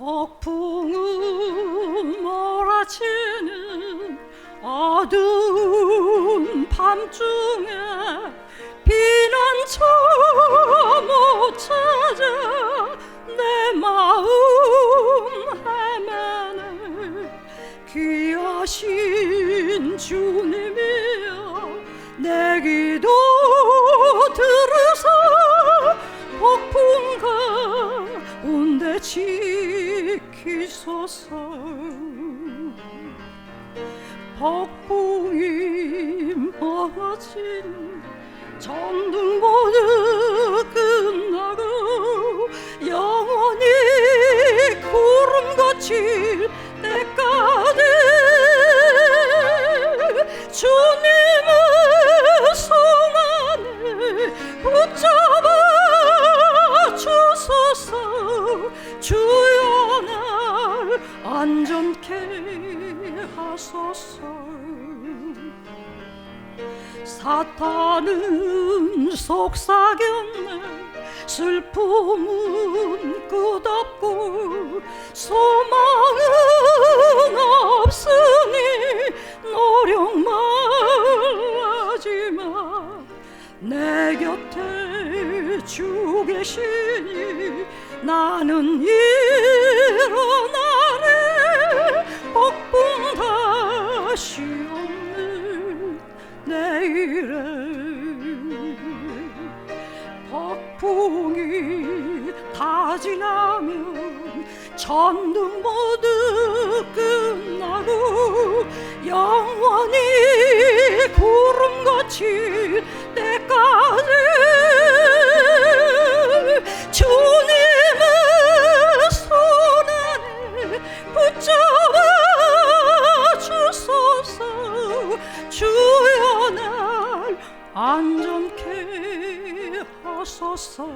폭풍은 몰아치는 어두운 밤중에 피난처 못 찾아 내 마음 헤매네. 귀하신 주님이여 내 기도 들으사 폭풍 가운데 지키소서. 폭풍이 멀어진 전등 모두 끝나고 영원히 구름 거칠 때까지 주님의 손 안에 붙잡아 주소서. 주여 날 안전케 하소서. 사탄은 속삭였네. 슬픔은 끝없고 소망은 없으니 노력 말하지마. 내 곁에 주 계시니 나는 일어나네. 폭풍 다시 없는 내일에. 폭풍이 다 지나면 전등 모두 끝나고 영원히 구름 거칠 때까지 주님의 손 안에 붙잡아 주소서. 주여 날 안전케 하소서.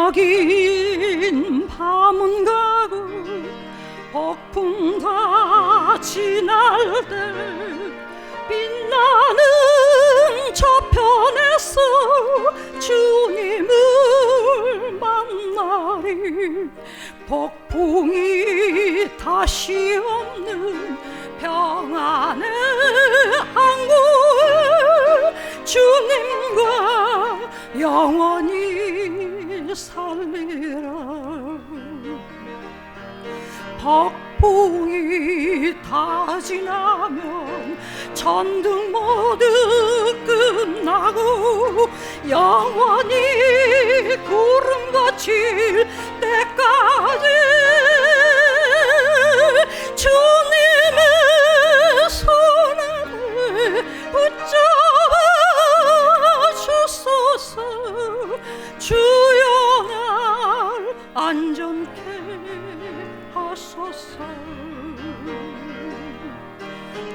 기나긴 밤은 가고 폭풍 다 지날 때 빛나는 저편에서 주님을 만나리. 폭풍이 다시 없는 평안의 항구에 주님과 영원히 살리라. 폭풍이 다 지나면 전등 모두 끝나고 영원히 구름 거칠 때까지 주님의 손 안에 붙잡아 주소서. 주여 날 안전케 하소서.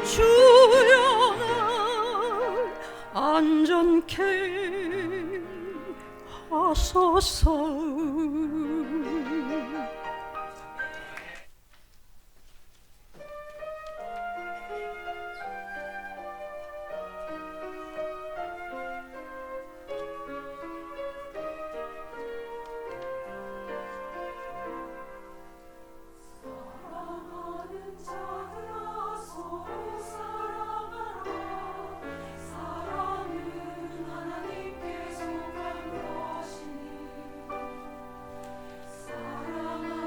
주여 날 안전케 하소서. 사랑하는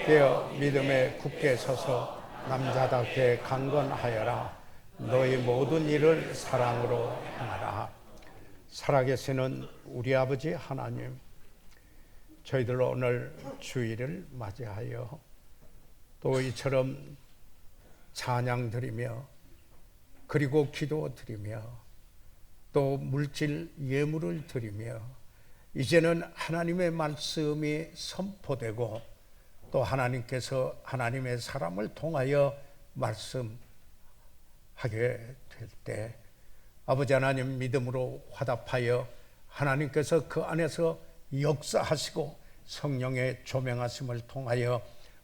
깨어 믿음에 굳게 서서 남자답게 강건하여라. 너희 모든 일을 사랑으로 행하라. 살아계시는 우리 아버지 하나님, 저희들 오늘 주일을 맞이하여 또 이처럼 찬양 드리며 그리고 기도 드리며 또 물질 예물을 드리며 이제는 하나님의 말씀이 선포되고 또 하나님께서 하나님의 사람을 통하여 말씀하게 될 때 아버지 하나님 믿음으로 화답하여 하나님께서 그 안에서 역사하시고 성령의 조명하심을 통하여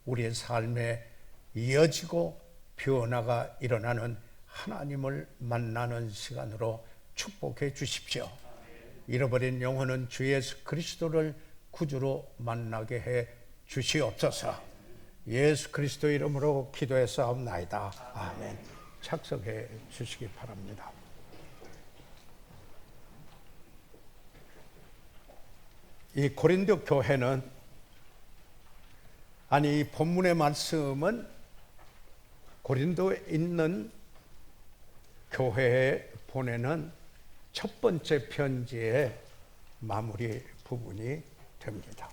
우리의 삶에 이어지고 변화가 일어나는 하나님을 만나는 시간으로 축복해 주십시오. 잃어버린 영혼은 주 예수 그리스도를 구주로 만나게 해 주시옵소서. 예수 그리스도 이름으로 기도했사옵나이다. 아멘. 착석해 주시기 바랍니다. 이 고린도 교회는, 아니 이 본문의 말씀은 고린도에 있는 교회에 보내는 첫 번째 편지의 마무리 부분이 됩니다.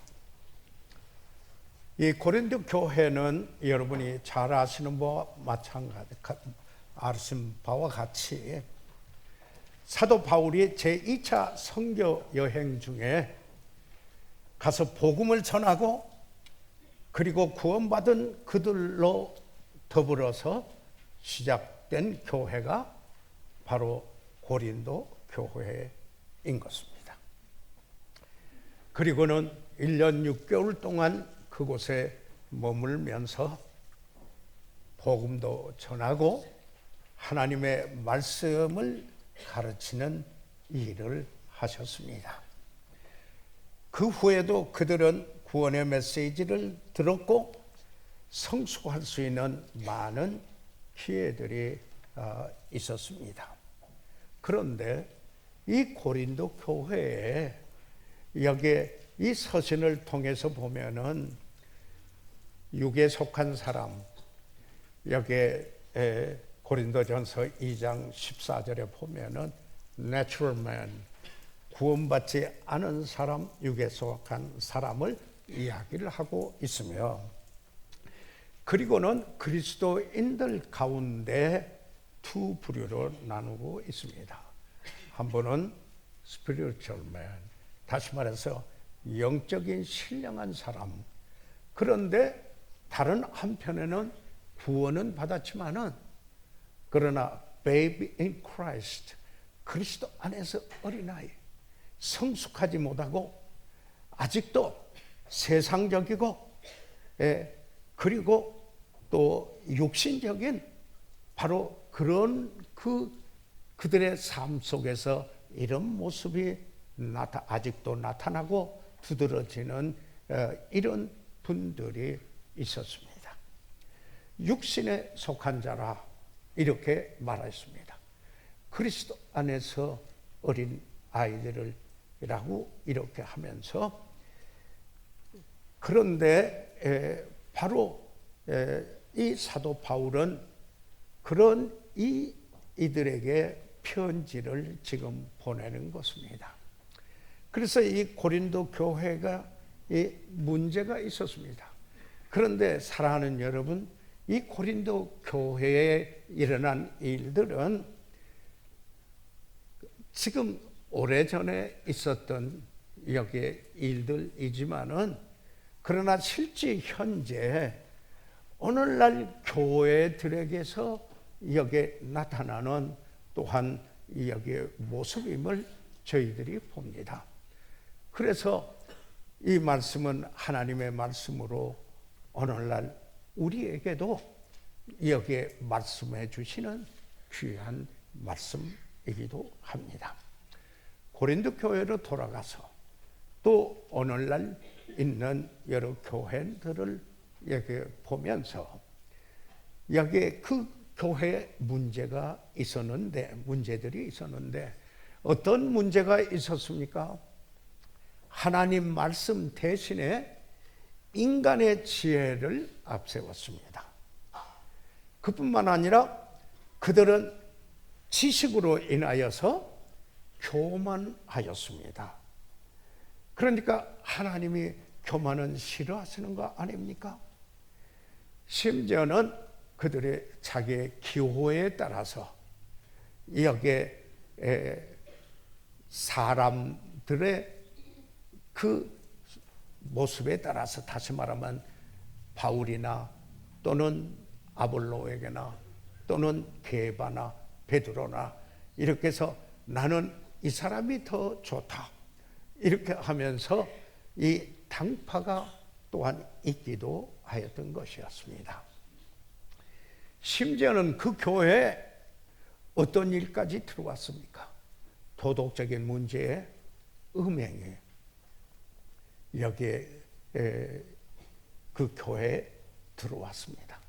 이 고린도 교회는 여러분이 잘 아시는 바와 같이 사도 바울이 제2차 선교 여행 중에 가서 복음을 전하고 그리고 구원받은 그들로 더불어서 시작된 교회가 바로 고린도 교회인 것입니다. 그리고는 1년 6개월 동안 그곳에 머물면서 복음도 전하고 하나님의 말씀을 가르치는 일을 하셨습니다. 그 후에도 그들은 구원의 메시지를 들었고 성숙할 수 있는 많은 기회들이 있었습니다. 그런데 이 고린도 교회에 여기에 이 서신을 통해서 보면은 육에 속한 사람, 여기에 고린도전서 2장 14절에 보면은 natural man, 구원받지 않은 사람, 육에 속한 사람을 이야기를 하고 있으며, 그리고는 그리스도인들 가운데 두 부류로 나누고 있습니다. 한 분은 spiritual man, 다시 말해서 영적인 신령한 사람. 그런데 다른 한편에는 구원은 받았지만은 그러나 baby in Christ, 그리스도 안에서 어린아이, 성숙하지 못하고 아직도 세상적이고 그리고 또 육신적인 바로 그런 그들의 삶 속에서 이런 모습이 아직도 나타나고 두드러지는 이런 분들이 있었습니다. 육신에 속한 자라 이렇게 말했습니다. 그리스도 안에서 어린 아이들이라고 이렇게 하면서, 그런데 바로 이 사도 바울은 그런 이들에게 편지를 지금 보내는 것입니다. 그래서 이 고린도 교회가 이 문제가 있었습니다. 그런데 사랑하는 여러분, 이 고린도 교회에 일어난 일들은 지금 오래전에 있었던 여기에 일들이지만은, 그러나 실제 현재 오늘날 교회들에게서 여기에 나타나는 또한 여기의 모습임을 저희들이 봅니다. 그래서 이 말씀은 하나님의 말씀으로 오늘날 우리에게도 여기에 말씀해 주시는 귀한 말씀이기도 합니다. 고린도 교회로 돌아가서 또 오늘날 있는 여러 교회들을 여기 보면서 여기에 그 교회에 문제들이 있었는데 어떤 문제가 있었습니까? 하나님 말씀 대신에 인간의 지혜를 앞세웠습니다. 그뿐만 아니라 그들은 지식으로 인하여서 교만하였습니다. 그러니까 하나님이 교만은 싫어하시는 거 아닙니까? 심지어는 그들의 자기의 기호에 따라서 여기에 사람들의 그 모습에 따라서, 다시 말하면 바울이나 또는 아볼로에게나 또는 게바나 베드로나 이렇게 해서 나는 이 사람이 더 좋다 이렇게 하면서 이 당파가 또한 있기도 하였던 것이었습니다. 심지어는 그 교회에 어떤 일까지 들어왔습니까? 도덕적인 문제에 음행이 여기에 그 교회에 들어왔습니다.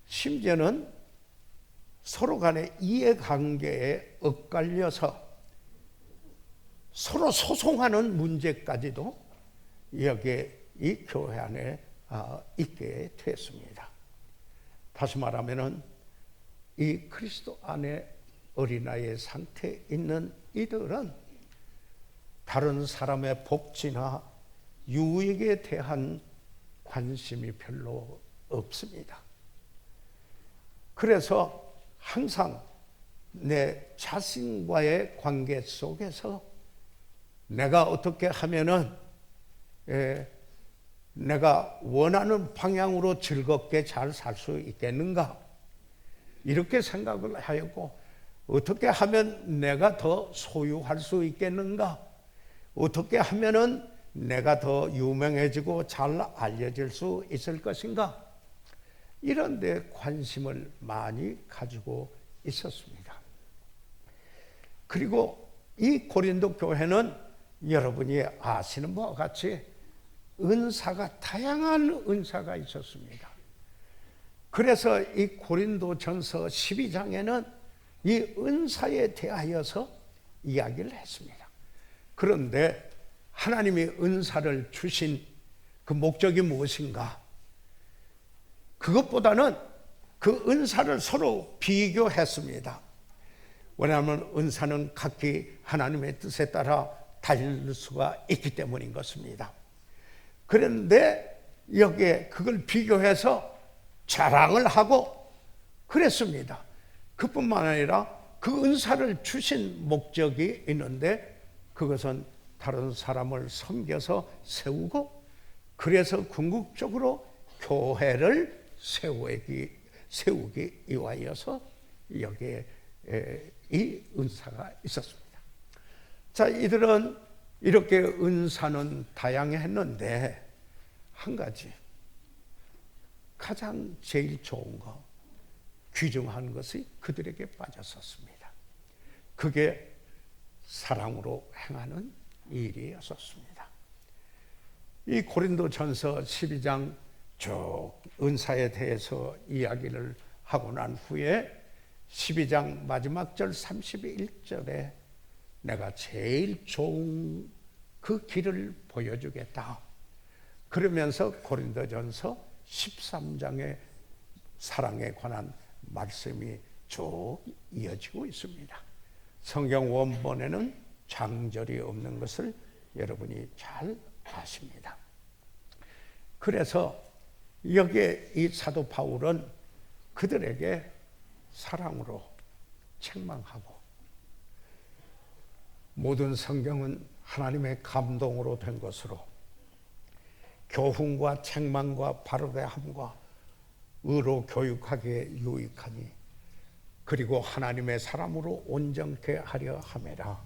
심지어는 서로 간의 이해관계에 엇갈려서 서로 소송하는 문제까지도 여기에 이 교회 안에 있게 됐습니다. 다시 말하면은 이 그리스도 안에 어린아이의 상태에 있는 이들은 다른 사람의 복지나 유익에 대한 관심이 별로 없습니다. 그래서 항상 내 자신과의 관계 속에서 내가 어떻게 하면은 내가 원하는 방향으로 즐겁게 잘 살 수 있겠는가 이렇게 생각을 하였고, 어떻게 하면 내가 더 소유할 수 있겠는가, 어떻게 하면은 내가 더 유명해지고 잘 알려질 수 있을 것인가, 이런 데 관심을 많이 가지고 있었습니다. 그리고 이 고린도 교회는 여러분이 아시는 바와 같이 은사가, 다양한 은사가 있었습니다. 그래서 이 고린도전서 12장에는 이 은사에 대하여서 이야기를 했습니다. 그런데 하나님이 은사를 주신 그 목적이 무엇인가? 그것보다는 그 은사를 서로 비교했습니다. 왜냐하면 은사는 각기 하나님의 뜻에 따라 달릴 수가 있기 때문인 것입니다. 그런데 여기에 그걸 비교해서 자랑을 하고 그랬습니다. 그뿐만 아니라 그 은사를 주신 목적이 있는데, 그것은 다른 사람을 섬겨서 세우고, 그래서 궁극적으로 교회를 세우기 위하여서 여기에 이 은사가 있었습니다. 자, 이들은 이렇게 은사는 다양했는데 한 가지, 가장 제일 좋은 거, 귀중한 것이 그들에게 빠졌었습니다. 그게 사랑으로 행하는 일이었습니다. 이 고린도전서 12장 쭉 은사에 대해서 이야기를 하고 난 후에 12장 마지막 절 31절에 내가 제일 좋은 그 길을 보여주겠다. 그러면서 고린도전서 13장의 사랑에 관한 말씀이 쭉 이어지고 있습니다. 성경 원본에는 장절이 없는 것을 여러분이 잘 아십니다. 그래서 여기에 이 사도 바울은 그들에게 사랑으로 책망하고, 모든 성경은 하나님의 감동으로 된 것으로 교훈과 책망과 바르게함과 의로 교육하기에 유익하니, 그리고 하나님의 사람으로 온전케 하려 함이라.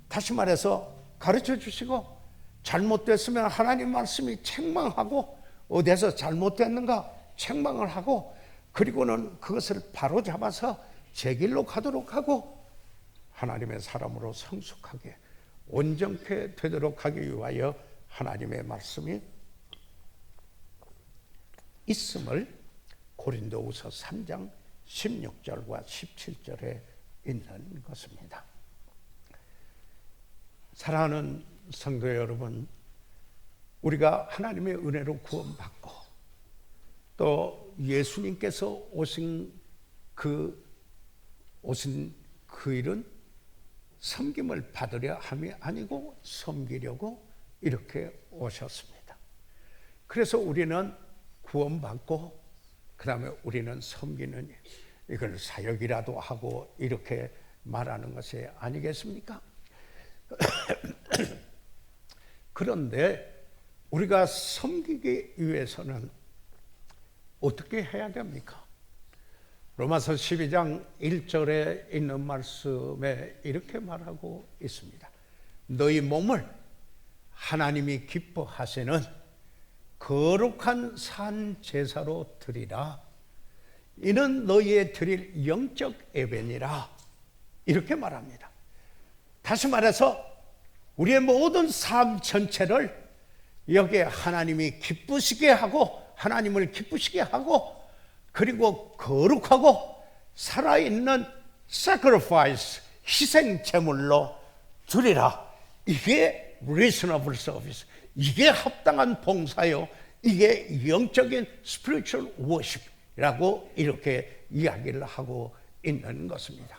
다시 말해서 가르쳐 주시고, 잘못됐으면 하나님 말씀이 책망하고, 어디에서 잘못됐는가 책망을 하고, 그리고는 그것을 바로 잡아서 제 길로 가도록 하고, 하나님의 사람으로 성숙하게 온전케 되도록 하기 위하여 하나님의 말씀이 있음을 고린도후서 3장 16절과 17절에 있는 것입니다. 사랑하는 성도 여러분, 우리가 하나님의 은혜로 구원받고 또 예수님께서 오신 그 일은 섬김을 받으려 함이 아니고 섬기려고 이렇게 오셨습니다. 그래서 우리는 구원받고 그 다음에 우리는 섬기는 이걸 사역이라도 하고 이렇게 말하는 것이 아니겠습니까? 그런데 우리가 섬기기 위해서는 어떻게 해야 됩니까? 로마서 12장 1절에 있는 말씀에 이렇게 말하고 있습니다. 너희 몸을 하나님이 기뻐하시는 거룩한 산 제사로 드리라. 이는 너희의 드릴 영적 예배니라. 이렇게 말합니다. 다시 말해서 우리의 모든 삶 전체를 여기에 하나님이 기쁘시게 하고 하나님을 기쁘시게 하고 그리고 거룩하고 살아있는 sacrifice, 희생 제물로 드리라. 이게 reasonable service. 이게 합당한 봉사요. 이게 영적인 spiritual worship이라고 이렇게 이야기를 하고 있는 것입니다.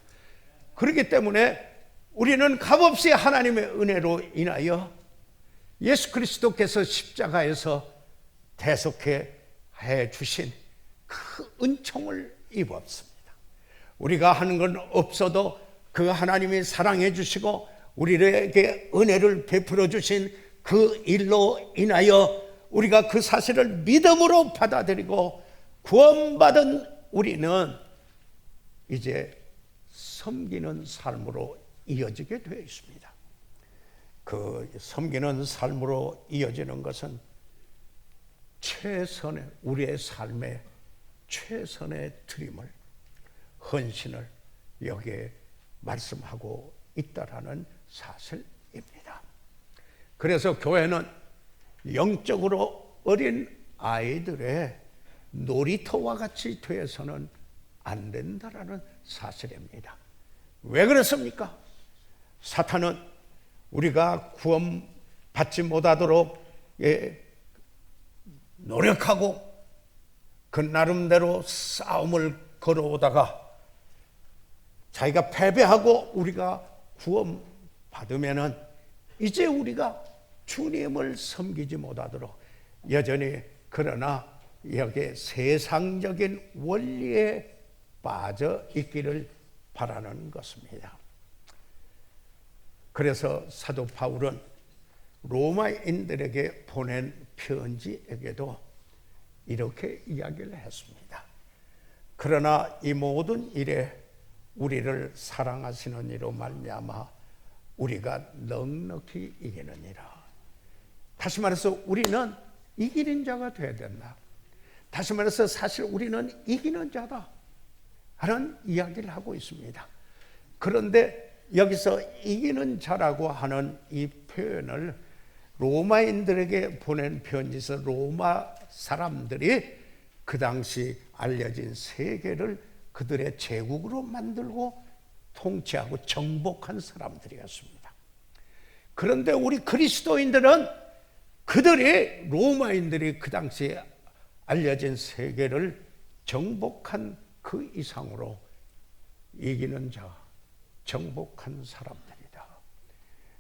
그렇기 때문에 우리는 값없이 하나님의 은혜로 인하여 예수 그리스도께서 십자가에서 대속해 주신 그 은총을 입었습니다. 우리가 하는 건 없어도 그 하나님이 사랑해 주시고 우리에게 은혜를 베풀어 주신 그 일로 인하여 우리가 그 사실을 믿음으로 받아들이고 구원받은 우리는 이제 섬기는 삶으로 이어지게 되어 있습니다. 그 섬기는 삶으로 이어지는 것은 최선의 우리의 삶의 최선의 드림을 헌신을 여기에 말씀하고 있다라는 사실입니다. 그래서 교회는 영적으로 어린 아이들의 놀이터와 같이 되어서는 안 된다라는 사실입니다. 왜 그렇습니까? 사탄은 우리가 구원받지 못하도록 노력하고 그 나름대로 싸움을 걸어오다가 자기가 패배하고 우리가 구원받으면은 이제 우리가 주님을 섬기지 못하도록 여전히 그러나 여기에 세상적인 원리에 빠져 있기를 바라는 것입니다. 그래서 사도 바울은 로마인들에게 보낸 편지에게도 이렇게 이야기를 했습니다. 그러나 이 모든 일에 우리를 사랑하시는 이로 말미암아 우리가 넉넉히 이기느니라. 다시 말해서 우리는 이기는 자가 되어야 된다. 다시 말해서 사실 우리는 이기는 자다 하는 이야기를 하고 있습니다. 그런데 여기서 이기는 자라고 하는 이 표현을 로마인들에게 보낸 편지에서 로마 사람들이 그 당시 알려진 세계를 그들의 제국으로 만들고 통치하고 정복한 사람들이었습니다. 그런데 우리 그리스도인들은 그들이 로마인들이 그 당시에 알려진 세계를 정복한 그 이상으로 이기는 자, 정복한 사람들이다.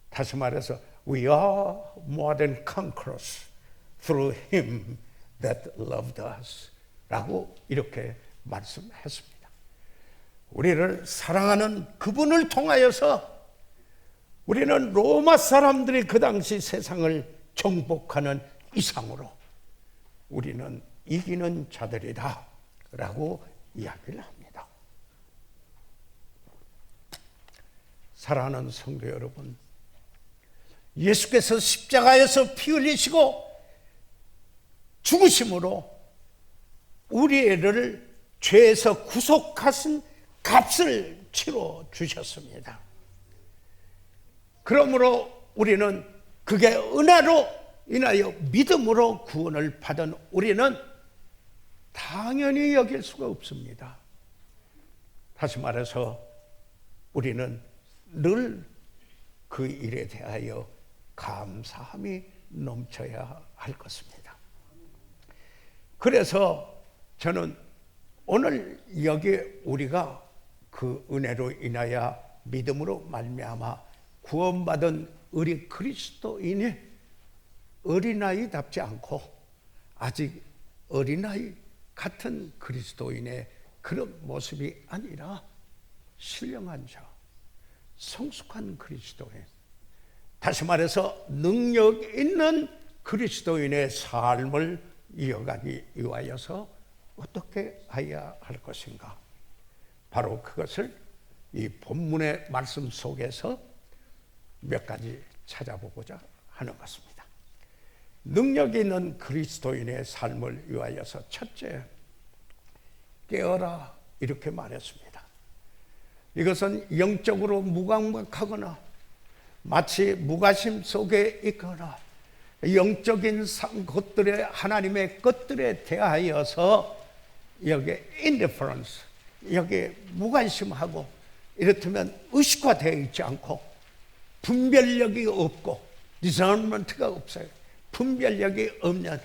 다시 말해서 We are more than conquerors through him that loved us 라고 이렇게 말씀했습니다. 우리를 사랑하는 그분을 통하여서 우리는 로마 사람들이 그 당시 세상을 정복하는 이상으로 우리는 이기는 자들이다 라고 이야기를 합니다. 사랑하는 성도 여러분, 예수께서 십자가에서 피 흘리시고 죽으심으로 우리를 죄에서 구속하신 값을 치러 주셨습니다. 그러므로 우리는 그게 은혜로 인하여 믿음으로 구원을 받은 우리는 당연히 여길 수가 없습니다. 다시 말해서 우리는 늘 그 일에 대하여 감사함이 넘쳐야 할 것입니다. 그래서 저는 오늘 여기 우리가 그 은혜로 인하여 믿음으로 말미암아 구원받은 우리 그리스도인이 어린아이답지 않고 아직 어린아이 같은 그리스도인의 그런 모습이 아니라 신령한 자, 성숙한 그리스도인, 다시 말해서 능력 있는 그리스도인의 삶을 이어가기 위하여서 어떻게 해야 할 것인가? 바로 그것을 이 본문의 말씀 속에서 몇 가지 찾아보고자 하는 것입니다. 능력 있는 그리스도인의 삶을 위하여서 첫째, 깨어라 이렇게 말했습니다. 이것은 영적으로 무감각하거나 마치 무관심 속에 있거나 영적인 것들에 하나님의 것들에 대하여서 여기에 indifference, 여기에 무관심하고 이렇다면 의식화되어 있지 않고 분별력이 없고 discernment가 없어요. 분별력이 없는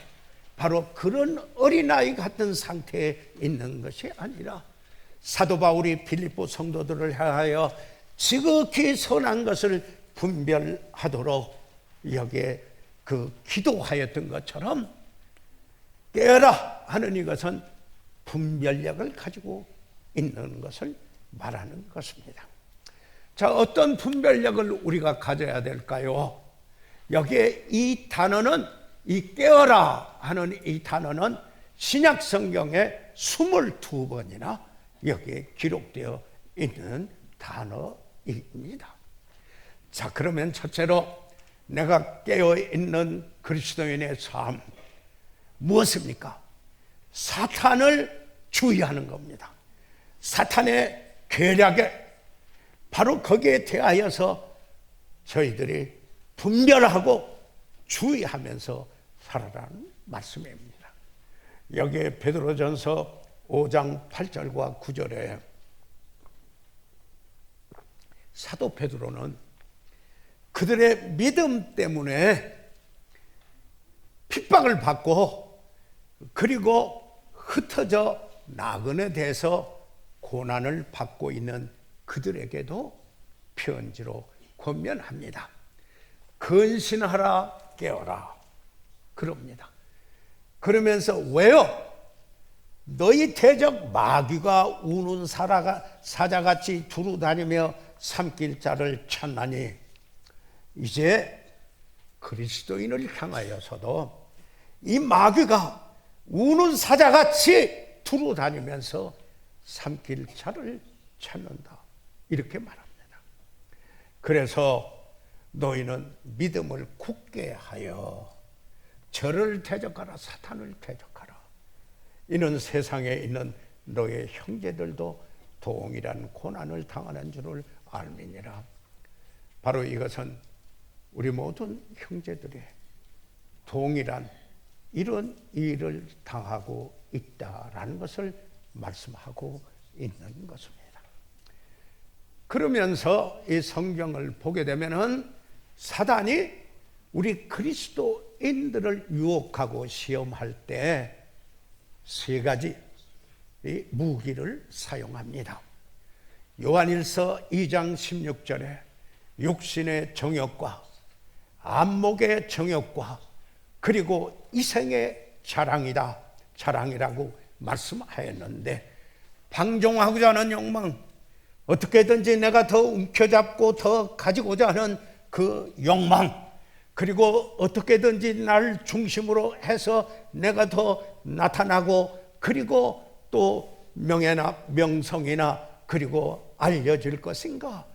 바로 그런 어린아이 같은 상태에 있는 것이 아니라 사도 바울이 빌립보 성도들을 향하여 지극히 선한 것을 분별하도록 여기에 그 기도하였던 것처럼 깨어라 하는 이것은 분별력을 가지고 있는 것을 말하는 것입니다. 자, 어떤 분별력을 우리가 가져야 될까요? 여기에 이 단어는 이 깨어라 하는 이 단어는 신약 성경에 22번이나 여기에 기록되어 있는 단어입니다. 자, 그러면 첫째로 내가 깨어있는 그리스도인의 삶 무엇입니까? 사탄을 주의하는 겁니다. 사탄의 계략에 바로 거기에 대하여서 저희들이 분별하고 주의하면서 살아라는 말씀입니다. 여기에 베드로전서 5장 8절과 9절에 사도 베드로는 그들의 믿음 때문에 핍박을 받고 그리고 흩어져 나그네 돼서 고난을 받고 있는 그들에게도 편지로 권면합니다. 근신하라 깨어라 그럽니다. 그러면서 왜요? 너희 대적 마귀가 우는 사자같이 두루다니며 삼킬 자를 찾나니 이제 그리스도인을 향하여서도 이 마귀가 우는 사자같이 두루다니면서 삼킬 자를 찾는다 이렇게 말합니다. 그래서 너희는 믿음을 굳게 하여 저를 대적하라 사탄을 대적하라. 이는 세상에 있는 너의 형제들도 동일한 고난을 당하는 줄을 알미니라. 바로 이것은 우리 모든 형제들이 동일한 이런 일을 당하고 있다라는 것을 말씀하고 있는 것입니다. 그러면서 이 성경을 보게 되면은 사단이 우리 그리스도인들을 유혹하고 시험할 때 세 가지 무기를 사용합니다. 요한일서 2장 16절에 육신의 정욕과 안목의 정욕과 그리고 이생의 자랑이라고 말씀하였는데 방종하고자 하는 욕망, 어떻게든지 내가 더 움켜잡고 더 가지고자 하는 그 욕망, 그리고 어떻게든지 나를 중심으로 해서 내가 더 나타나고 그리고 또 명예나 명성이나 그리고 알려질 것인가,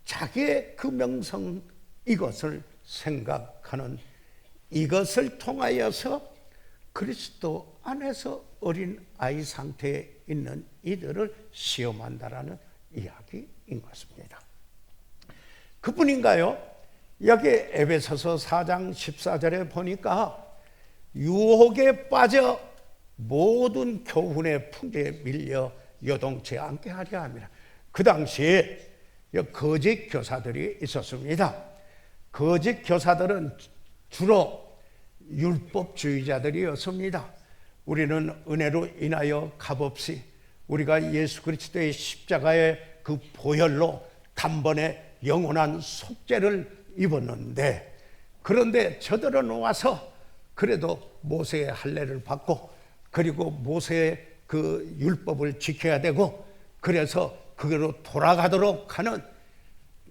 자기의 그 명성 이것을 생각하는 이것을 통하여서 그리스도 안에서 어린 아이 상태에 있는 이들을 시험한다라는 이야기인 것입니다. 그뿐인가요? 여기 에베소서 4장 14절에 보니까 유혹에 빠져 모든 교훈의 풍조에 밀려 요동치 않게 하려 합니다. 그 당시에 거짓 교사들이 있었습니다. 거짓 교사들은 주로 율법주의자들이었습니다. 우리는 은혜로 인하여 값없이 우리가 예수 그리스도의 십자가의 그 보혈로 단번에 영원한 속죄를 입었는데, 그런데 저들은 와서 그래도 모세의 할례를 받고 그리고 모세의 그 율법을 지켜야 되고 그래서 그거로 돌아가도록 하는,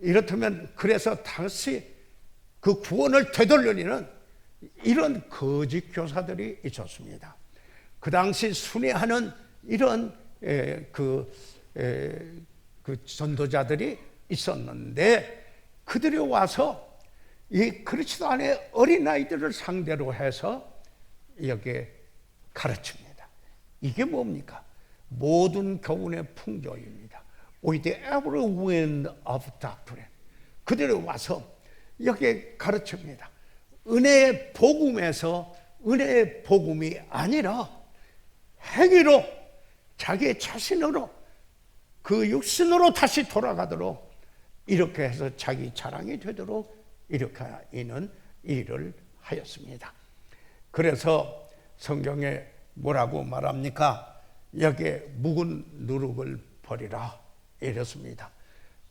이렇다면 그래서 다시 그 구원을 되돌리는 이런 거짓 교사들이 있었습니다. 그 당시 순회하는 이런 그 전도자들이 있었는데, 그들이 와서 이 그리스도 안에 어린아이들을 상대로 해서 여기에 가르칩니다. 이게 뭡니까? 모든 교훈의 풍조입니다. With every wind of doctrine. 그들이 와서 여기에 가르칩니다. 은혜의 복음에서 은혜의 복음이 아니라 행위로, 자기 자신으로, 그 육신으로 다시 돌아가도록 이렇게 해서 자기 자랑이 되도록 이렇게 하는 일을 하였습니다. 그래서 성경에 뭐라고 말합니까? 여기에 묵은 누룩을 버리라 이렇습니다.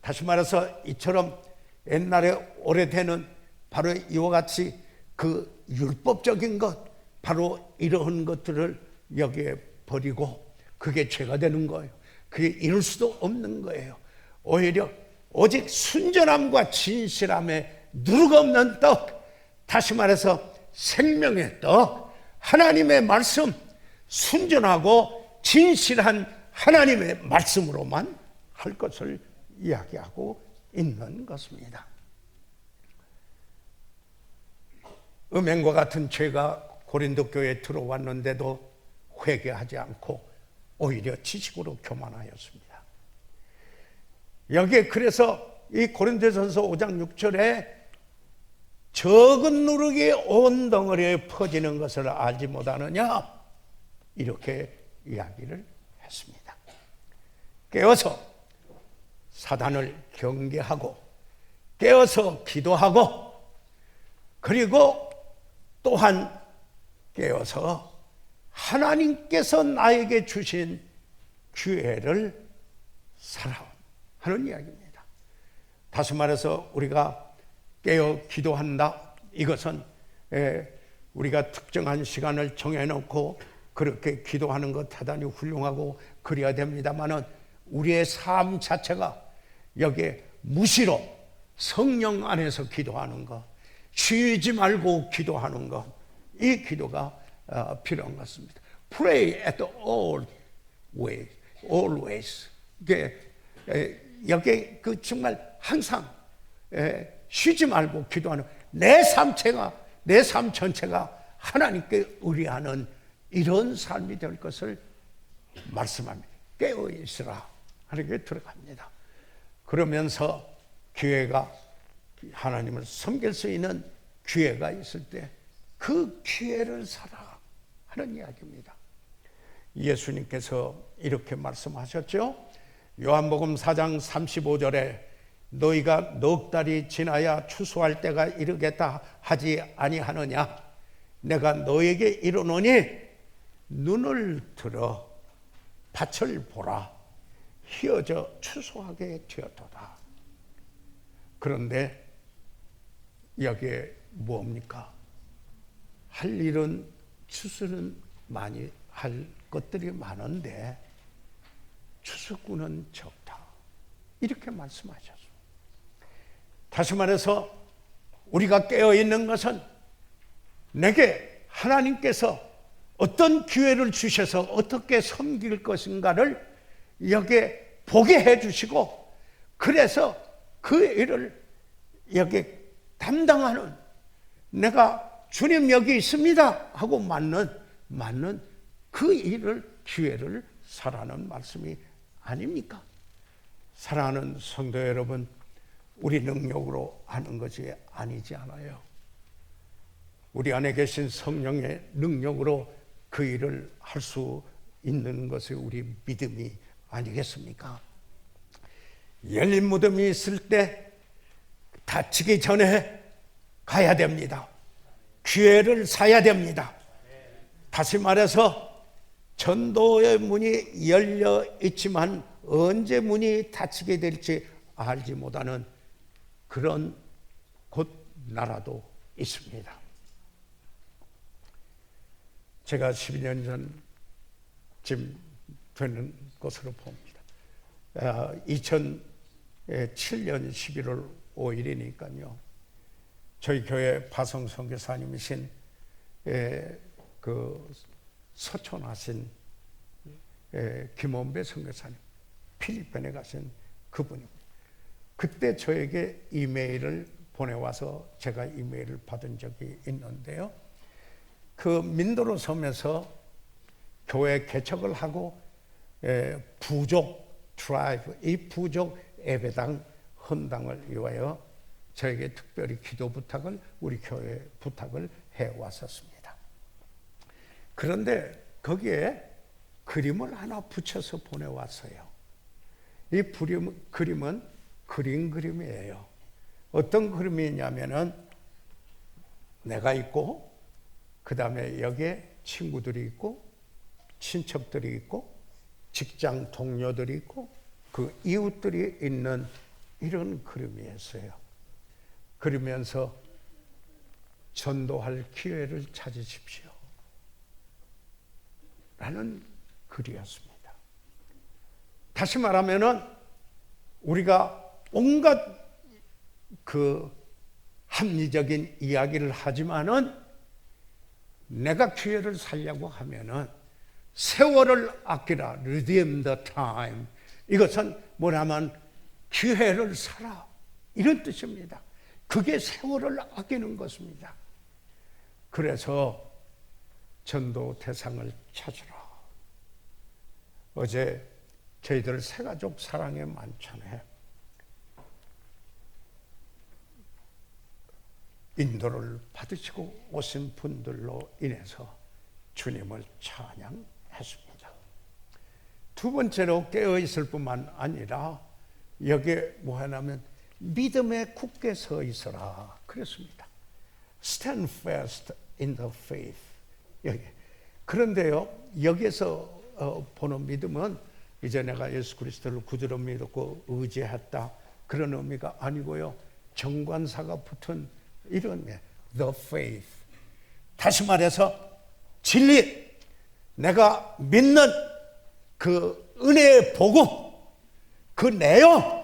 다시 말해서 이처럼 옛날에 오래되는 바로 이와 같이 그 율법적인 것, 바로 이러한 것들을 여기에 버리고 그게 죄가 되는 거예요. 그게 이룰 수도 없는 거예요. 오히려 오직 순전함과 진실함에 누룩 없는 떡, 다시 말해서 생명의 떡, 하나님의 말씀, 순전하고 진실한 하나님의 말씀으로만 할 것을 이야기하고 있는 것입니다. 음행과 같은 죄가 고린도 교회에 들어왔는데도 회개하지 않고 오히려 지식으로 교만하였습니다. 여기에 그래서 이 고린도전서 5장 6절에 적은 누룩이 온 덩어리에 퍼지는 것을 알지 못하느냐, 이렇게 이야기를 했습니다. 깨어서 사단을 경계하고 깨어서 기도하고 그리고 또한 깨어서 하나님께서 나에게 주신 기회를 살아 하는 이야기입니다. 다시 말해서 우리가 깨어 기도한다, 이것은 우리가 특정한 시간을 정해놓고 그렇게 기도하는 것 대단히 훌륭하고 그래야 됩니다만은 우리의 삶 자체가 여기에 무시로 성령 안에서 기도하는 것, 쉬지 말고 기도하는 것, 이 기도가 필요한 것 같습니다. Pray at all ways, always. 여기 그 정말 항상 쉬지 말고 기도하는, 내 삶 전체가 하나님께 의뢰하는 이런 삶이 될 것을 말씀합니다. 깨어 있으라 하는 게 들어갑니다. 그러면서 기회가, 하나님을 섬길 수 있는 기회가 있을 때 그 기회를 살아 하는 이야기입니다. 예수님께서 이렇게 말씀하셨죠. 요한복음 4장 35절에 너희가 넉 달이 지나야 추수할 때가 이르겠다 하지 아니하느냐. 내가 너에게 이르노니 눈을 들어 밭을 보라. 휘어져 추수하게 되었도다. 그런데 여기에 뭡니까? 할 일은, 추수는 많이 할 것들이 많은데 추수꾼은 적다. 이렇게 말씀하셨습니다. 다시 말해서 우리가 깨어있는 것은 내게 하나님께서 어떤 기회를 주셔서 어떻게 섬길 것인가를 여기에 보게 해주시고, 그래서 그 일을 여기 담당하는, 내가 주님 여기 있습니다 하고 맞는 그 일을, 기회를 사라는 말씀이 아닙니까? 사랑하는 성도 여러분, 우리 능력으로 하는 것이 아니지 않아요. 우리 안에 계신 성령의 능력으로 그 일을 할 수 있는 것이 우리 믿음이 아니겠습니까? 열린 무덤이 있을 때 다치기 전에 가야 됩니다. 기회를 사야 됩니다. 다시 말해서 전도의 문이 열려 있지만 언제 문이 닫히게 될지 알지 못하는 그런 곳 나라도 있습니다. 제가 12년 전쯤 되는 것으로 봅니다. 2007년 11월 5일이니까요. 저희 교회 바성 선교사님이신 그 서촌하신 김원배 선교사님, 필리핀에 가신 그분입니다. 그때 저에게 이메일을 보내와서 제가 이메일을 받은 적이 있는데요. 그 민도로 섬에서 교회 개척을 하고 부족 트라이브, 이 부족 예배당 헌당을 위하여 저에게 특별히 기도 부탁을, 우리 교회에 부탁을 해왔었습니다. 그런데 거기에 그림을 하나 붙여서 보내왔어요. 이 그림은 그림이에요. 어떤 그림이냐면은 내가 있고, 그 다음에 여기에 친구들이 있고, 친척들이 있고, 직장 동료들이 있고, 그 이웃들이 있는 이런 그림이었어요. 그러면서 전도할 기회를 찾으십시오 라는 글이었습니다. 다시 말하면은 우리가 온갖 그 합리적인 이야기를 하지만은 내가 기회를 살려고 하면은 세월을 아끼라, redeem the time. 이것은 뭐냐면 기회를 사라, 이런 뜻입니다. 그게 세월을 아끼는 것입니다. 그래서 전도 대상을 찾으라. 어제 저희들 새가족 사랑의 만찬에 인도를 받으시고 오신 분들로 인해서 주님을 찬양했습니다. 두 번째로 깨어있을 뿐만 아니라 여기에 뭐 하냐면 믿음에 굳게 서 있어라 그랬습니다. Stand fast in the faith. 여기. 그런데요, 여기에서 보는 믿음은 이제 내가 예수 그리스도를 구주로 믿었고 의지했다, 그런 의미가 아니고요, 정관사가 붙은 이런 the faith. 다시 말해서 진리, 내가 믿는 그 은혜의 복음, 그 내용,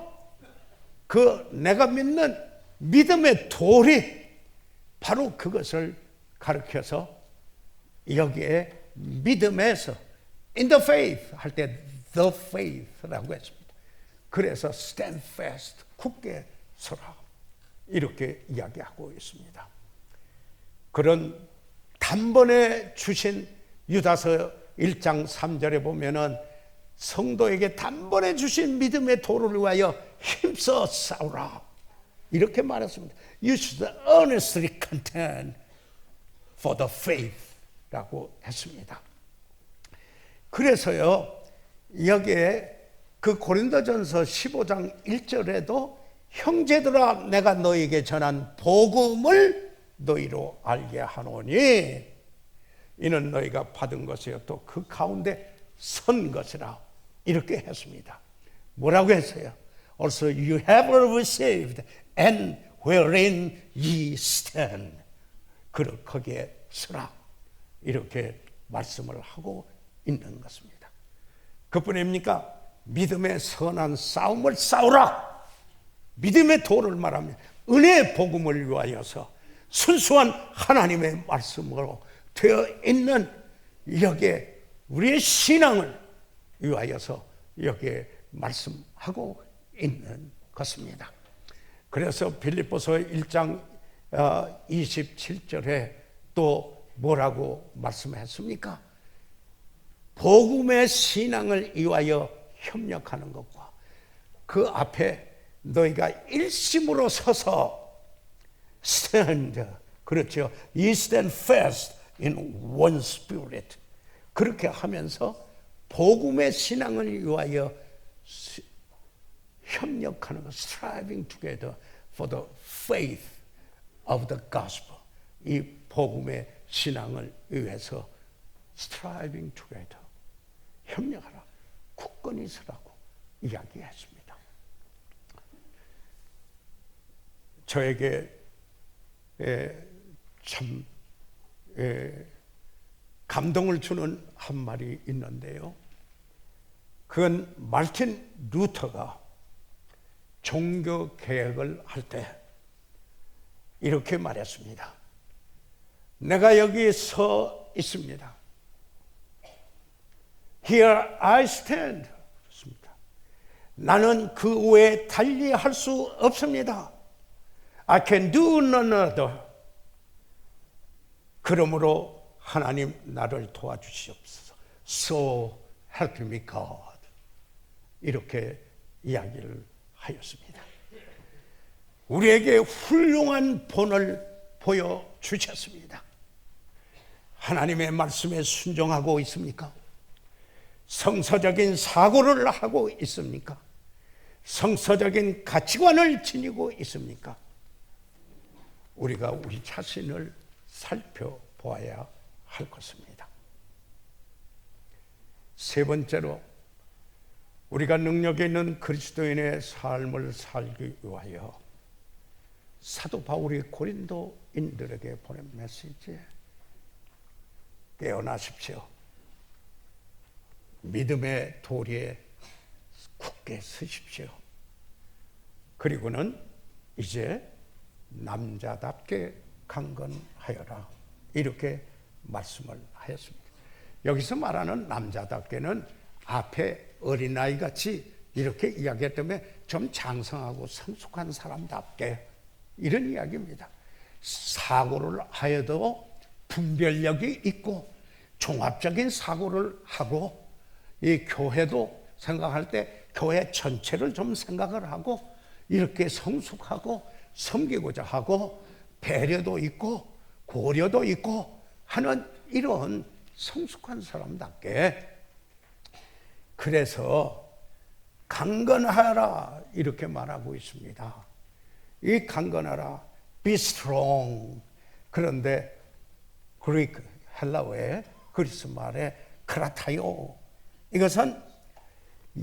그 내가 믿는 믿음의 도리, 바로 그것을 가르쳐서 여기에 믿음에서 in the faith 할 때 the faith라고 했습니다. 그래서 stand fast, 굳게 서라, 이렇게 이야기하고 있습니다. 그런 단번에 주신 유다서 1장 3절에 보면은 성도에게 단번에 주신 믿음의 도를 위하여 힘써 싸우라, 이렇게 말했습니다. You should earnestly contend for the faith 라고 했습니다. 그래서요, 여기에 그 고린도전서 15장 1절에도 형제들아, 내가 너희에게 전한 복음을 너희로 알게 하노니 이는 너희가 받은 것이요 또 그 가운데 선 것이라, 이렇게 했습니다. 뭐라고 했어요? Also you have received and wherein ye stand. 거기에 서라, 이렇게 말씀을 하고 있는 것입니다. 그뿐입니까? 믿음의 선한 싸움을 싸우라. 믿음의 도를 말하면 은혜의 복음을 위하여서 순수한 하나님의 말씀으로 되어 있는 여기에 우리의 신앙을 위하여서 여기에 말씀하고 있는 것입니다. 그래서 빌립보서 1장 27절에 또 뭐라고 말씀했습니까? 복음의 신앙을 위하여 협력하는 것과 그 앞에 너희가 일심으로 서서 stand, 그렇죠, you stand fast in one spirit, 그렇게 하면서 복음의 신앙을 위하여 협력하는 것, striving together for the faith of the gospel, 이 복음의 신앙을 위해서 striving together, 협력하라, 굳건히 서라고 이야기했습니다. 저에게 참 감동을 주는 한 말이 있는데요. 그건 마르틴 루터가 종교 개혁을 할 때 이렇게 말했습니다. 내가 여기 서 있습니다. Here I stand. 그렇습니다. 나는 그 외에 달리 할 수 없습니다. I can do none other. 그러므로 하나님 나를 도와주시옵소서. So help me God. 이렇게 이야기를 하였습니다. 우리에게 훌륭한 본을 보여주셨습니다. 하나님의 말씀에 순종하고 있습니까? 성서적인 사고를 하고 있습니까? 성서적인 가치관을 지니고 있습니까? 우리가 우리 자신을 살펴보아야 할 것입니다. 세 번째로, 우리가 능력 있는 그리스도인의 삶을 살기 위하여 사도 바울이 고린도인들에게 보낸 메시지에 깨어나십시오. 믿음의 도리에 굳게 서십시오. 그리고는 이제 남자답게 강건하여라. 이렇게 말씀을 하였습니다. 여기서 말하는 남자답게는 앞에 어린아이같이 이렇게 이야기했다면 좀 장성하고 성숙한 사람답게, 이런 이야기입니다. 사고를 하여도 분별력이 있고 종합적인 사고를 하고, 이 교회도 생각할 때 교회 전체를 좀 생각을 하고 이렇게 성숙하고 섬기고자 하고 배려도 있고 고려도 있고 하는 이런 성숙한 사람답게, 그래서 강건하라 이렇게 말하고 있습니다. 이 강건하라, be strong. 그런데 그리스 헬라어의 그리스 말의 크라타요, 이것은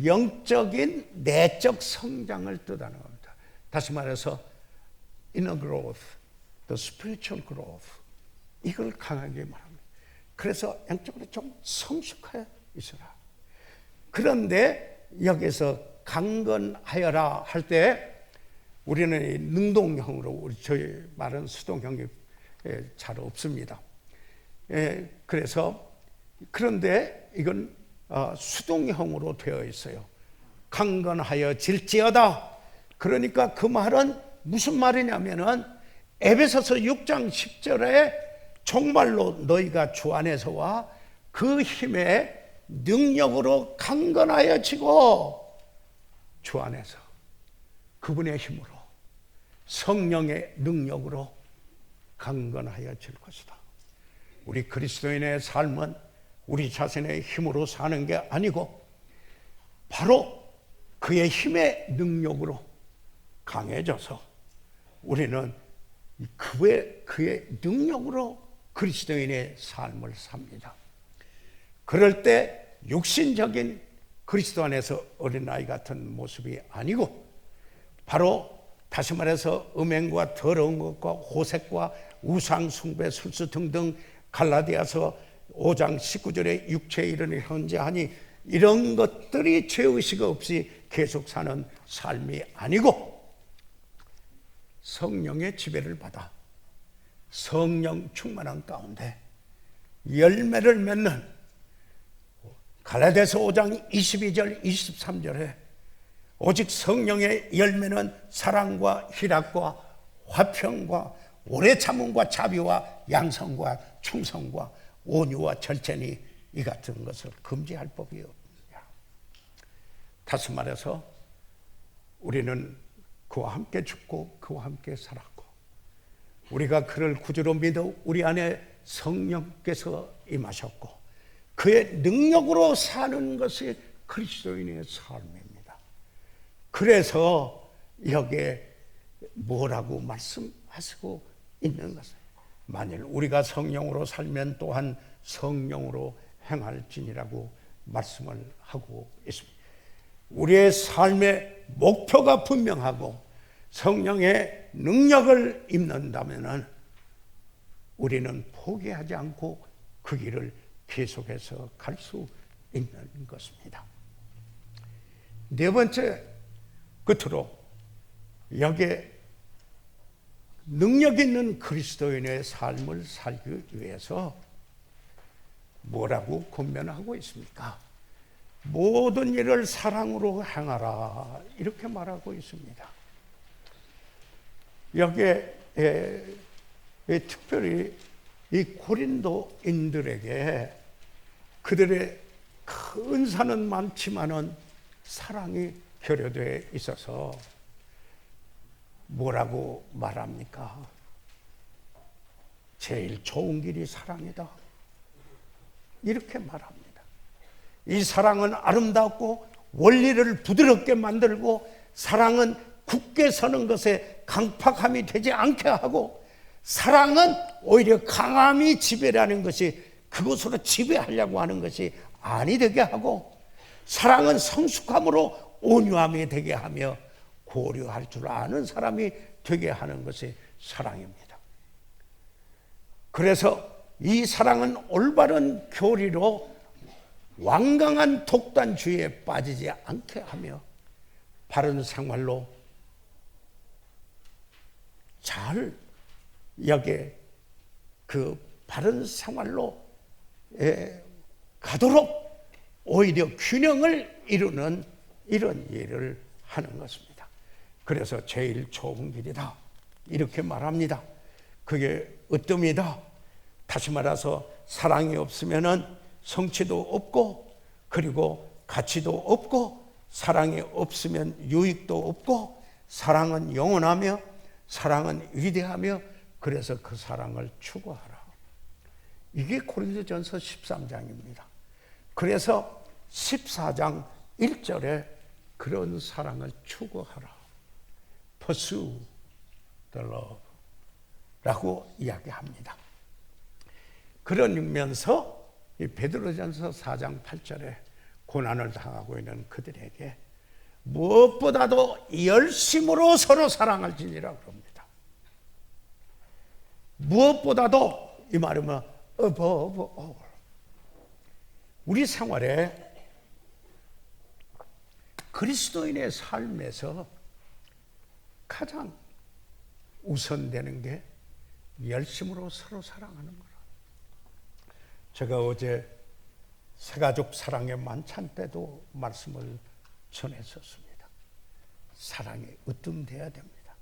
영적인 내적 성장을 뜻하는 겁니다. 다시 말해서 inner growth, the spiritual growth, 이걸 강하게 말합니다. 그래서 영적으로 좀 성숙해 있어라. 그런데 여기서 강건하여라 할 때 우리는 능동형으로, 우리 저희 말은 수동형이 잘 없습니다. 그래서 그런데 이건 수동형으로 되어 있어요. 강건하여 질지어다. 그러니까 그 말은 무슨 말이냐면은 에베소서 6장 10절에 정말로 너희가 주 안에서와 그 힘의 능력으로 강건하여지고, 주 안에서 그분의 힘으로 성령의 능력으로 강건하여질 것이다. 우리 그리스도인의 삶은 우리 자신의 힘으로 사는 게 아니고 바로 그의 힘의 능력으로 강해져서 우리는 그의 능력으로 그리스도인의 삶을 삽니다. 그럴 때 육신적인 그리스도 안에서 어린아이 같은 모습이 아니고, 바로 다시 말해서 음행과 더러운 것과 호색과 우상 숭배, 술수 등등 갈라디아서 5장 19절에 육체에 이르는 현재하니 이런 것들이 죄의식 없이 계속 사는 삶이 아니고, 성령의 지배를 받아 성령 충만한 가운데 열매를 맺는, 갈라디아서 5장 22절 23절에 오직 성령의 열매는 사랑과 희락과 화평과 오래 참음과 자비와 양성과 충성과 온유와 절제니 이 같은 것을 금지할 법이 없느냐. 다시 말해서 우리는 그와 함께 죽고 그와 함께 살았고, 우리가 그를 구주로 믿어 우리 안에 성령께서 임하셨고 그의 능력으로 사는 것이 그리스도인의 삶입니다. 그래서 여기에 뭐라고 말씀하시고 있는 것은 만일 우리가 성령으로 살면 또한 성령으로 행할지니라고 말씀을 하고 있습니다. 우리의 삶의 목표가 분명하고 성령의 능력을 입는다면 우리는 포기하지 않고 그 길을 계속해서 갈 수 있는 것입니다. 네 번째, 끝으로 여기에 능력 있는 그리스도인의 삶을 살기 위해서 뭐라고 권면하고 있습니까? 모든 일을 사랑으로 행하라, 이렇게 말하고 있습니다. 여기에 특별히 이 고린도인들에게 그들의 큰 산은 많지만은 사랑이 결여되어 있어서 뭐라고 말합니까? 제일 좋은 길이 사랑이다, 이렇게 말합니다. 이 사랑은 아름답고 원리를 부드럽게 만들고, 사랑은 굳게 서는 것에 강팍함이 되지 않게 하고, 사랑은 오히려 강함이 지배라는 것이 그것으로 지배하려고 하는 것이 아니 되게 하고, 사랑은 성숙함으로 온유함이 되게 하며 고려할 줄 아는 사람이 되게 하는 것이 사랑입니다. 그래서 이 사랑은 올바른 교리로 완강한 독단주의에 빠지지 않게 하며 바른 생활로 잘 여기에 그 바른 생활로 가도록 오히려 균형을 이루는 이런 일을 하는 것입니다. 그래서 제일 좋은 길이다, 이렇게 말합니다. 그게 으뜸이다. 다시 말해서 사랑이 없으면은 성취도 없고, 그리고 가치도 없고, 사랑이 없으면 유익도 없고, 사랑은 영원하며 사랑은 위대하며, 그래서 그 사랑을 추구하라. 이게 고린도전서 13장입니다. 그래서 14장 1절에 그런 사랑을 추구하라, Pursue the love 라고 이야기합니다. 그러면서 이 베드로전서 4장 8절에 고난을 당하고 있는 그들에게 무엇보다도 열심으로 서로 사랑할지니라 그럽니다. 무엇보다도, 이 말이면 above all. 우리 생활에 그리스도인의 삶에서 가장 우선되는 게 열심으로 서로 사랑하는 거라. 제가 어제 새가족 사랑의 만찬 때도 말씀을 전했었습니다. 사랑이 으뜸돼야 됩니다.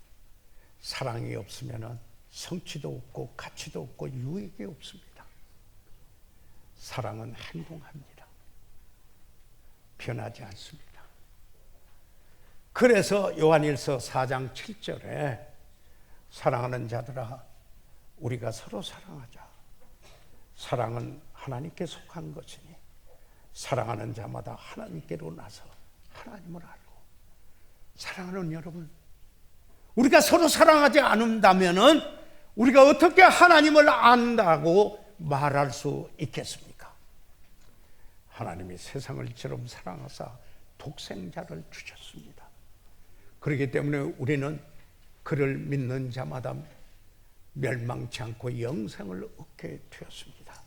사랑이 없으면 성취도 없고 가치도 없고 유익이 없습니다. 사랑은 행동합니다. 변하지 않습니다. 그래서 요한일서 4장 7절에 사랑하는 자들아, 우리가 서로 사랑하자. 사랑은 하나님께 속한 것이니 사랑하는 자마다 하나님께로 나서 하나님을 알고. 사랑하는 여러분, 우리가 서로 사랑하지 않는다면은 우리가 어떻게 하나님을 안다고 말할 수 있겠습니까? 하나님이 세상을 이처럼 사랑하사 독생자를 주셨습니다. 그렇기 때문에 우리는 그를 믿는 자마다 멸망치 않고 영생을 얻게 되었습니다.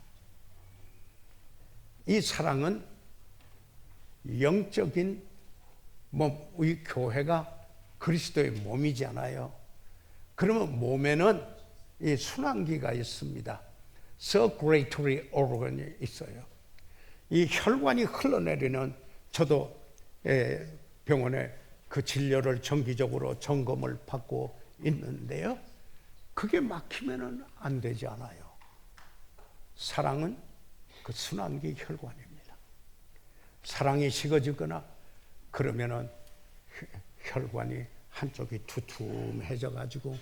이 사랑은 영적인 몸, 우리 교회가 그리스도의 몸이잖아요. 그러면 몸에는 이 순환기가 있습니다. circulatory organ이 있어요. 이 혈관이 흘러내리는, 저도 병원에 그 진료를 정기적으로 점검을 받고 있는데요. 그게 막히면은 안 되지 않아요. 사랑은 그 순환기 혈관입니다. 사랑이 식어지거나 그러면은 혈관이 한쪽이 두툼해져 가지고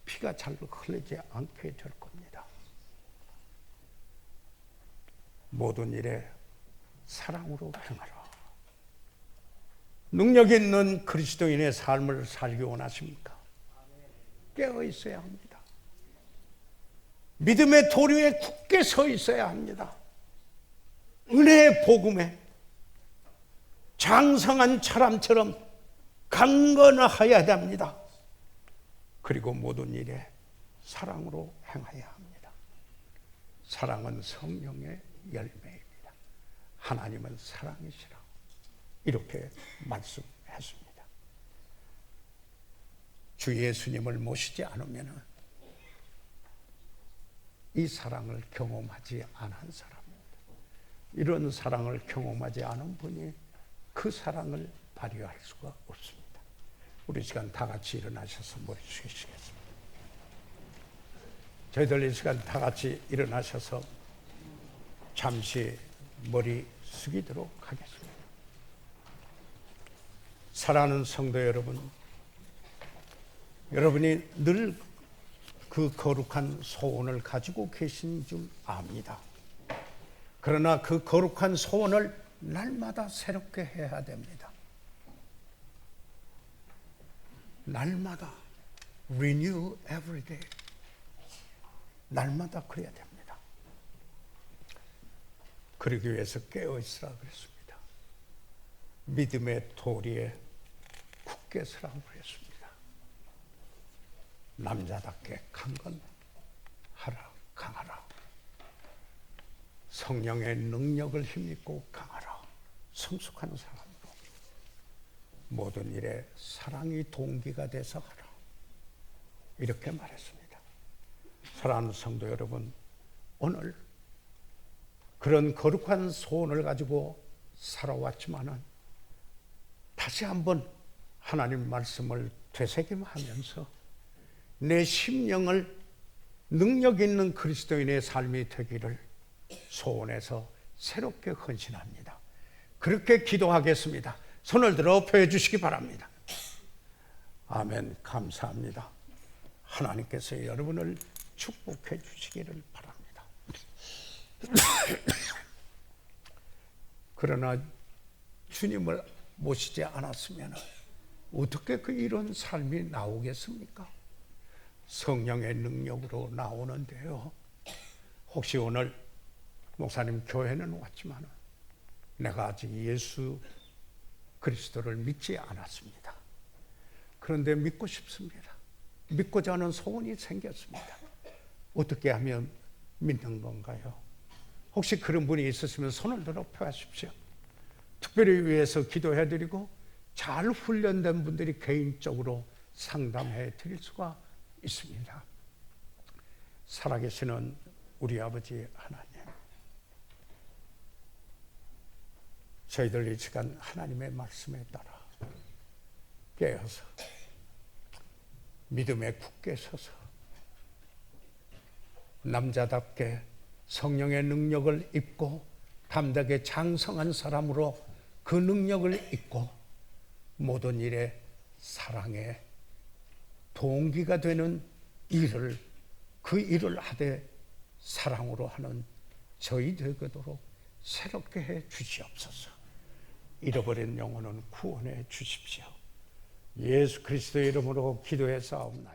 피가 잘 흐르지 않게 될 겁니다. 모든 일에 사랑으로 행하라. 능력 있는 그리스도인의 삶을 살기 원하십니까? 깨어 있어야 합니다. 믿음의 도리 위에 굳게 서 있어야 합니다. 은혜의 복음에 장성한 사람처럼 강건하여야 됩니다. 그리고 모든 일에 사랑으로 행해야 합니다. 사랑은 성령의 열매입니다. 하나님은 사랑이시라 이렇게 말씀했습니다. 주 예수님을 모시지 않으면 이 사랑을 경험하지 않은 사람입니다. 이런 사랑을 경험하지 않은 분이 그 사랑을 발휘할 수가 없습니다. 우리 시간 다 같이 일어나셔서 머리 숙이시겠습니다. 저희들 이 시간 다 같이 일어나셔서 잠시 머리 숙이도록 하겠습니다. 사랑하는 성도 여러분, 여러분이 늘 그 거룩한 소원을 가지고 계신 줄 압니다. 그러나 그 거룩한 소원을 날마다 새롭게 해야 됩니다. 날마다 renew every day. 날마다 그래야 됩니다. 그러기 위해서 깨어 있으라 그랬습니다. 믿음의 도리에 굳게 서라고 그랬습니다. 남자답게 강건하라, 강하라. 성령의 능력을 힘입고 강하라. 성숙한 사람으로 모든 일에 사랑이 동기가 돼서 하라. 이렇게 말했습니다. 사랑하는 성도 여러분, 오늘 그런 거룩한 소원을 가지고 살아왔지만은 다시 한번 하나님 말씀을 되새김하면서 내 심령을 능력 있는 그리스도인의 삶이 되기를 소원해서 새롭게 헌신합니다. 그렇게 기도하겠습니다. 손을 들어 표해 주시기 바랍니다. 아멘. 감사합니다. 하나님께서 여러분을 축복해 주시기를 바랍니다. 그러나 주님을 모시지 않았으면 어떻게 그 이런 삶이 나오겠습니까? 성령의 능력으로 나오는데요. 혹시 오늘 목사님 교회는 왔지만 내가 아직 예수 그리스도를 믿지 않았습니다. 그런데 믿고 싶습니다. 믿고자 하는 소원이 생겼습니다. 어떻게 하면 믿는 건가요? 혹시 그런 분이 있으시면 손을 들어 펴십시오. 특별히 위해서 기도해드리고 잘 훈련된 분들이 개인적으로 상담해 드릴 수가 있습니다. 살아계시는 우리 아버지 하나님, 저희들 이 시간 하나님의 말씀에 따라 깨어서 믿음에 굳게 서서 남자답게 성령의 능력을 입고 담대하게 장성한 사람으로 그 능력을 입고 모든 일에 사랑의 동기가 되는 일을, 그 일을 하되 사랑으로 하는 저희 되도록 새롭게 해 주시옵소서. 잃어버린 영혼은 구원해 주십시오. 예수 그리스도의 이름으로 기도해 싸움나이다.